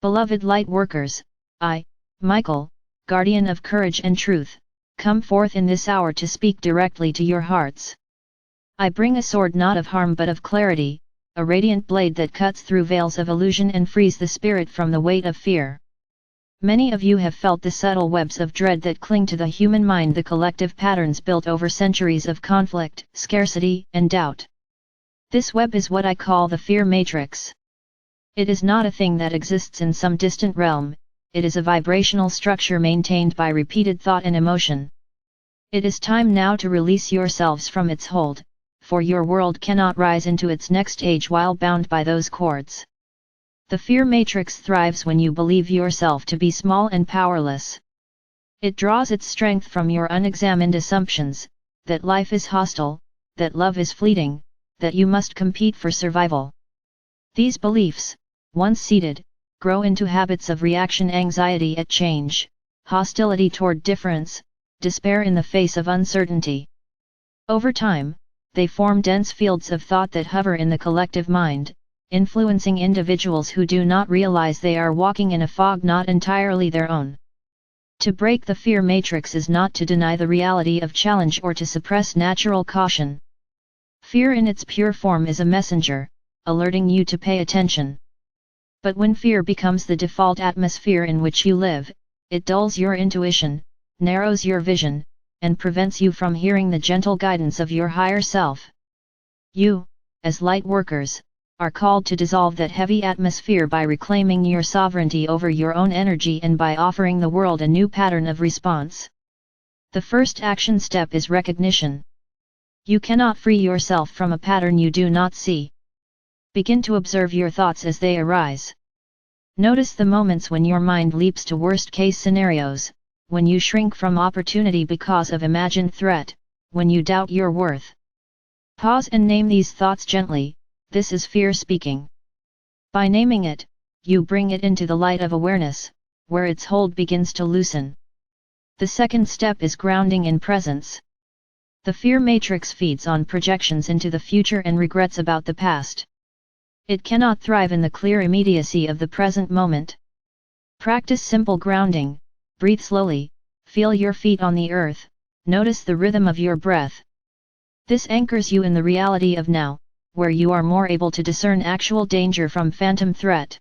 Beloved Lightworkers, I, Michael, guardian of courage and truth, come forth in this hour to speak directly to your hearts. I bring a sword not of harm but of clarity, a radiant blade that cuts through veils of illusion and frees the spirit from the weight of fear. Many of you have felt the subtle webs of dread that cling to the human mind, the collective patterns built over centuries of conflict, scarcity, and doubt. This web is what I call the fear matrix. It is not a thing that exists in some distant realm, it is a vibrational structure maintained by repeated thought and emotion. It is time now to release yourselves from its hold, for your world cannot rise into its next age while bound by those cords. The fear matrix thrives when you believe yourself to be small and powerless. It draws its strength from your unexamined assumptions, that life is hostile, that love is fleeting, that you must compete for survival. These beliefs, once seated, grow into habits of reaction, anxiety at change, hostility toward difference, despair in the face of uncertainty. Over time, they form dense fields of thought that hover in the collective mind, influencing individuals who do not realize they are walking in a fog not entirely their own. To break the fear matrix is not to deny the reality of challenge or to suppress natural caution. Fear in its pure form is a messenger, alerting you to pay attention. But when fear becomes the default atmosphere in which you live, it dulls your intuition, narrows your vision, and prevents you from hearing the gentle guidance of your higher self. You, as Lightworkers, are called to dissolve that heavy atmosphere by reclaiming your sovereignty over your own energy and by offering the world a new pattern of response. The first action step is recognition. You cannot free yourself from a pattern you do not see. Begin to observe your thoughts as they arise. Notice the moments when your mind leaps to worst-case scenarios, when you shrink from opportunity because of imagined threat, when you doubt your worth. Pause and name these thoughts gently. This is fear speaking. By naming it, you bring it into the light of awareness, where its hold begins to loosen. The second step is grounding in presence. The fear matrix feeds on projections into the future and regrets about the past. It cannot thrive in the clear immediacy of the present moment. Practice simple grounding, breathe slowly, feel your feet on the earth, notice the rhythm of your breath. This anchors you in the reality of now, where you are more able to discern actual danger from phantom threat.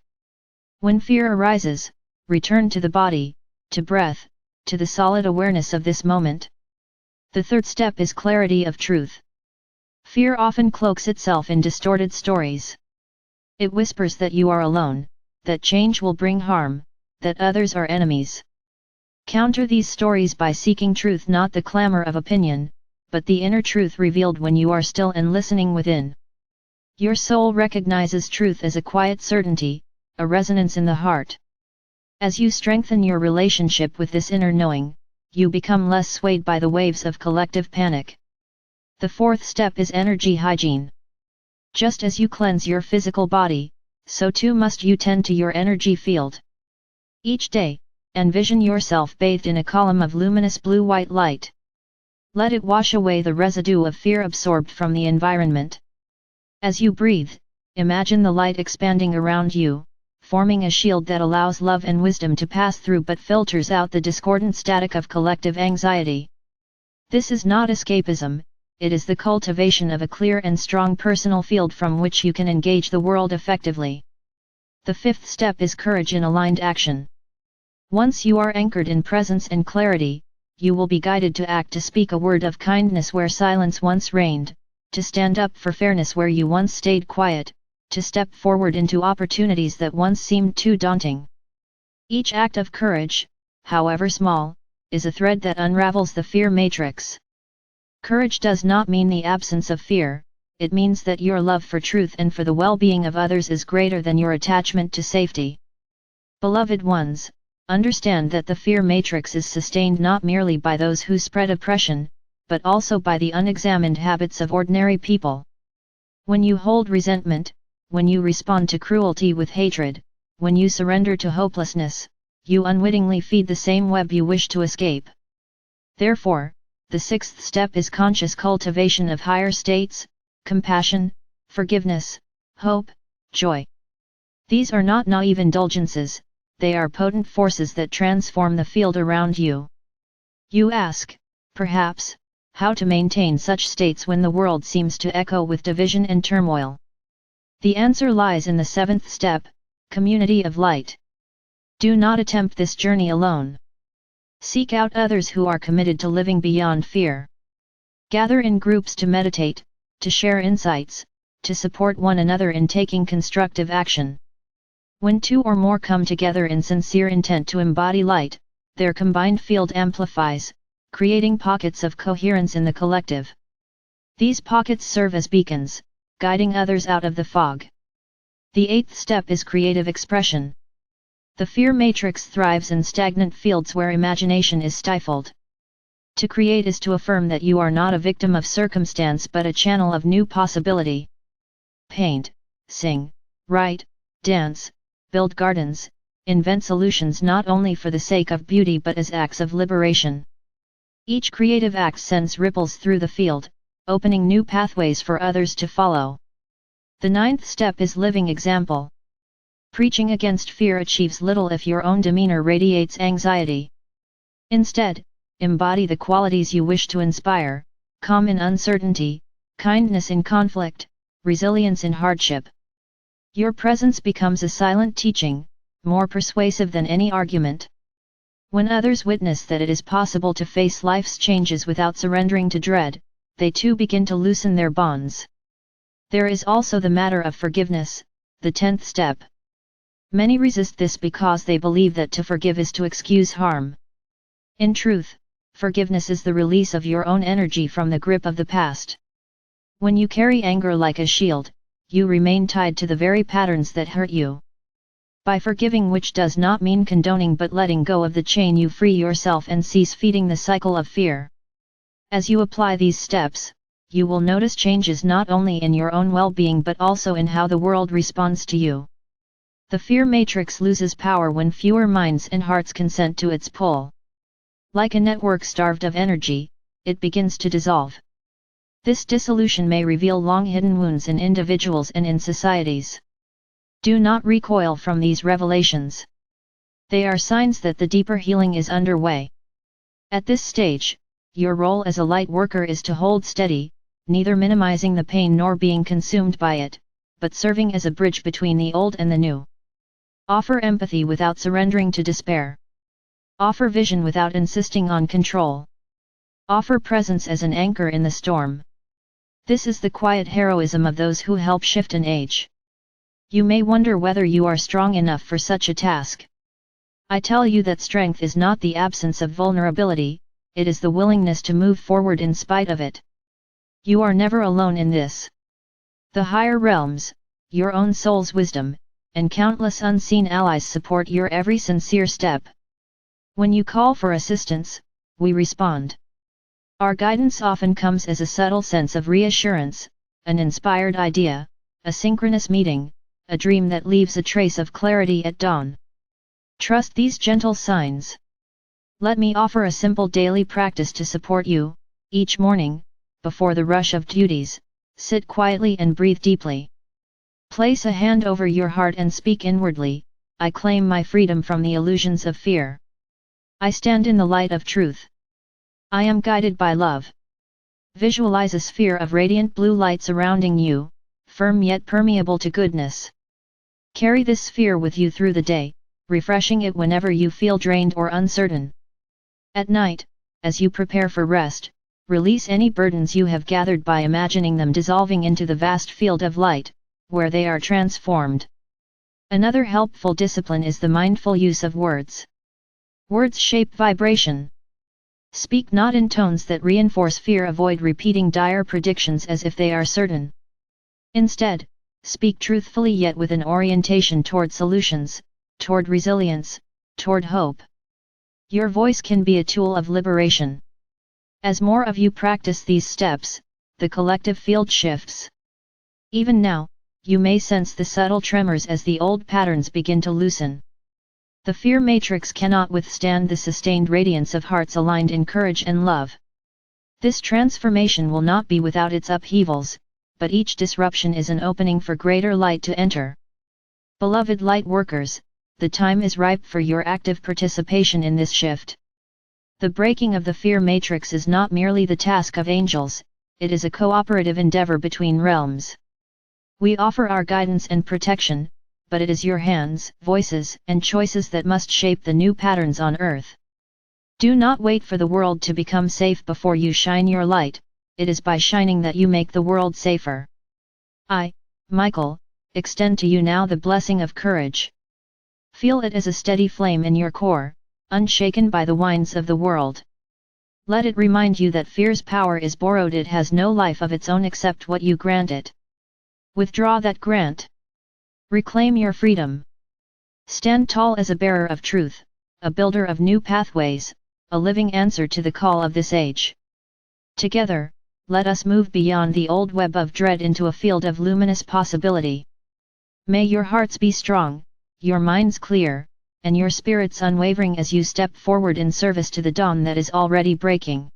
When fear arises, return to the body, to breath, to the solid awareness of this moment. The third step is clarity of truth. Fear often cloaks itself in distorted stories. It whispers that you are alone, that change will bring harm, that others are enemies. Counter these stories by seeking truth, not the clamor of opinion, but the inner truth revealed when you are still and listening within. Your soul recognizes truth as a quiet certainty, a resonance in the heart. As you strengthen your relationship with this inner knowing, you become less swayed by the waves of collective panic. The fourth step is energy hygiene. Just as you cleanse your physical body, so too must you tend to your energy field. Each day, envision yourself bathed in a column of luminous blue-white light. Let it wash away the residue of fear absorbed from the environment. As you breathe, imagine the light expanding around you, forming a shield that allows love and wisdom to pass through but filters out the discordant static of collective anxiety. This is not escapism, it is the cultivation of a clear and strong personal field from which you can engage the world effectively. The fifth step is courage in aligned action. Once you are anchored in presence and clarity, you will be guided to act, to speak a word of kindness where silence once reigned, to stand up for fairness where you once stayed quiet, to step forward into opportunities that once seemed too daunting. Each act of courage, however small, is a thread that unravels the fear matrix. Courage does not mean the absence of fear, it means that your love for truth and for the well-being of others is greater than your attachment to safety. Beloved ones, understand that the fear matrix is sustained not merely by those who spread oppression, but also by the unexamined habits of ordinary people. When you hold resentment, when you respond to cruelty with hatred, when you surrender to hopelessness, you unwittingly feed the same web you wish to escape. Therefore, the sixth step is conscious cultivation of higher states, compassion, forgiveness, hope, joy. These are not naive indulgences, they are potent forces that transform the field around you. You ask, perhaps, how to maintain such states when the world seems to echo with division and turmoil. The answer lies in the seventh step, community of light. Do not attempt this journey alone. Seek out others who are committed to living beyond fear. Gather in groups to meditate, to share insights, to support one another in taking constructive action. When two or more come together in sincere intent to embody light, their combined field amplifies, creating pockets of coherence in the collective. These pockets serve as beacons, guiding others out of the fog. The eighth step is creative expression. The fear matrix thrives in stagnant fields where imagination is stifled. To create is to affirm that you are not a victim of circumstance but a channel of new possibility. Paint, sing, write, dance, build gardens, invent solutions not only for the sake of beauty but as acts of liberation. Each creative act sends ripples through the field, opening new pathways for others to follow. The ninth step is living example. Preaching against fear achieves little if your own demeanor radiates anxiety. Instead, embody the qualities you wish to inspire: calm in uncertainty, kindness in conflict, resilience in hardship. Your presence becomes a silent teaching, more persuasive than any argument. When others witness that it is possible to face life's changes without surrendering to dread, they too begin to loosen their bonds. There is also the matter of forgiveness, the 10th step. Many resist this because they believe that to forgive is to excuse harm. In truth, forgiveness is the release of your own energy from the grip of the past. When you carry anger like a shield, you remain tied to the very patterns that hurt you. By forgiving, which does not mean condoning but letting go of the chain, you free yourself and cease feeding the cycle of fear. As you apply these steps, you will notice changes not only in your own well-being but also in how the world responds to you. The fear matrix loses power when fewer minds and hearts consent to its pull. Like a network starved of energy, it begins to dissolve. This dissolution may reveal long-hidden wounds in individuals and in societies. Do not recoil from these revelations. They are signs that the deeper healing is underway. At this stage, your role as a light worker is to hold steady, neither minimizing the pain nor being consumed by it, but serving as a bridge between the old and the new. Offer empathy without surrendering to despair. Offer vision without insisting on control. Offer presence as an anchor in the storm. This is the quiet heroism of those who help shift an age. You may wonder whether you are strong enough for such a task. I tell you that strength is not the absence of vulnerability, it is the willingness to move forward in spite of it. You are never alone in this. The higher realms, your own soul's wisdom, and countless unseen allies support your every sincere step. When you call for assistance, we respond. Our guidance often comes as a subtle sense of reassurance, an inspired idea, a synchronous meeting, a dream that leaves a trace of clarity at dawn. Trust these gentle signs. Let me offer a simple daily practice to support you. Each morning, before the rush of duties, sit quietly and breathe deeply. Place a hand over your heart and speak inwardly, I claim my freedom from the illusions of fear. I stand in the light of truth. I am guided by love. Visualize a sphere of radiant blue light surrounding you, firm yet permeable to goodness. Carry this sphere with you through the day, refreshing it whenever you feel drained or uncertain. At night, as you prepare for rest, release any burdens you have gathered by imagining them dissolving into the vast field of light, where they are transformed. Another helpful discipline is the mindful use of words. Words shape vibration. Speak not in tones that reinforce fear. Avoid repeating dire predictions as if they are certain. Instead, speak truthfully yet with an orientation toward solutions, toward resilience, toward hope. Your voice can be a tool of liberation. As more of you practice these steps, the collective field shifts. Even now, you may sense the subtle tremors as the old patterns begin to loosen. The fear matrix cannot withstand the sustained radiance of hearts aligned in courage and love. This transformation will not be without its upheavals, but each disruption is an opening for greater light to enter. Beloved light workers, the time is ripe for your active participation in this shift. The breaking of the fear matrix is not merely the task of angels, it is a cooperative endeavor between realms. We offer our guidance and protection, but it is your hands, voices, and choices that must shape the new patterns on Earth. Do not wait for the world to become safe before you shine your light, it is by shining that you make the world safer. I, Michael, extend to you now the blessing of courage. Feel it as a steady flame in your core, unshaken by the winds of the world. Let it remind you that fear's power is borrowed, it has no life of its own except what you grant it. Withdraw that grant. Reclaim your freedom. Stand tall as a bearer of truth, a builder of new pathways, a living answer to the call of this age. Together, let us move beyond the old web of dread into a field of luminous possibility. May your hearts be strong, your minds clear, and your spirits unwavering as you step forward in service to the dawn that is already breaking.